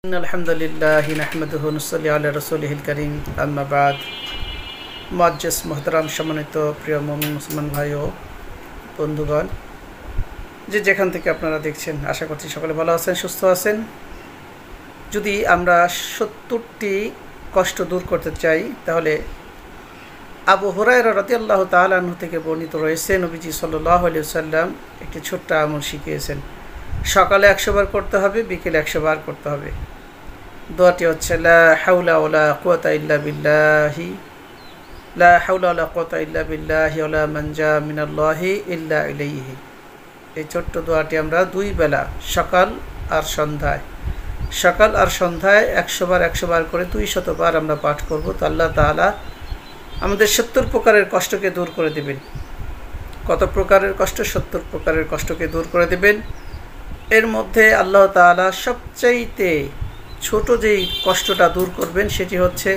আলহামদুলিল্লাহ নাহমাদুহু ওয়া নুসাল্লি আলা রাসূলিহিল কারীম আম্মা বাদ। মুআজ্জাজ মুহতারাম সম্মানিত প্রিয় মুমিন মুসলমান ভাই ও বন্ধুগণ, যেখান থেকে আপনারা দেখছেন, আশা করছি সকলে ভালো আছেন, সুস্থ আছেন। যদি আমরা ৭০টি কষ্ট দূর করতে চাই, তাহলে আবু হুরায়রা রাদিয়াল্লাহু তাআলা আনহু থেকে বর্ণিত রয়েছে, নবীজি সাল্লাল্লাহু আলাইহি ওয়াসাল্লাম একটি ছোট্ট আমল শিখিয়েছেন। সকালে ১০০ বার করতে হবে, বিকেলে ১০০ বার করতে হবে। দোয়াটি হচ্ছে লা হাওলা ওয়ালা কুওয়াতা ইল্লা বিল্লাহি, লা হাওলা ওয়ালা কুওয়াতা ইল্লা বিল্লাহি ওয়ালা মানজা মিনাল্লাহি ইল্লা ইলাইহি। এই ছোট্ট দোয়াটি আমরা ২ বেলা সকাল আর সন্ধ্যায় ১০০ বার করে ২০০ বার আমরা পাঠ করব। তো আল্লাহ তাআলা আমাদের ৭০ প্রকারের কষ্টকে দূর করে দেবেন। কত প্রকারের কষ্ট? ৭০ প্রকারের কষ্টকে দূর করে দেবেন। এর মধ্যে আল্লাহ তাআলা সবচাইতে ছোট যেই কষ্টটা দূর করবেন, সেটি হচ্ছে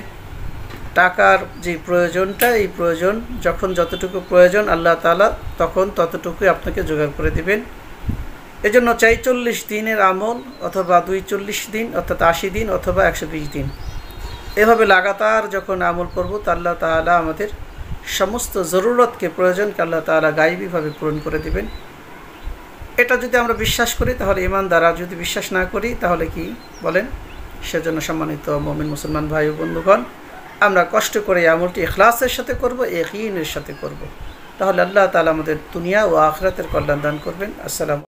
টাকার যে প্রয়োজনটা, এই প্রয়োজন যখন যতটুকু প্রয়োজন আল্লাহ তাআলা তখন ততটুকুই আপনাকে জোগাড় করে দেবেন। এজন্য চাই ৪০ দিনের আমল, অথবা ২৪০ দিন, অর্থাৎ ৮০ দিন, অথবা ১২০ দিন, এভাবে লাগাতার যখন আমল করব, তো আল্লাহ তাআলা আমাদের সমস্ত জরুরতকে, প্রয়োজনকে আল্লাহ তাআলা গায়বীভাবে পূরণ করে দেবেন। এটা যদি আমরা বিশ্বাস করি তাহলে ঈমান দ্বারা, যদি বিশ্বাস না করি তাহলে কি বলেন? সেজন্য সম্মানিত মুমিন মুসলমান ভাই ও বন্ধুগণ, আমরা কষ্ট করে এই আমলটি ইখলাসের সাথে করব, ইয়াকিনের সাথে করব। তাহলে আল্লাহ তাআলা আমাদের দুনিয়া ও আখিরাতের কল্যাণ দান করবেন। আসসালামু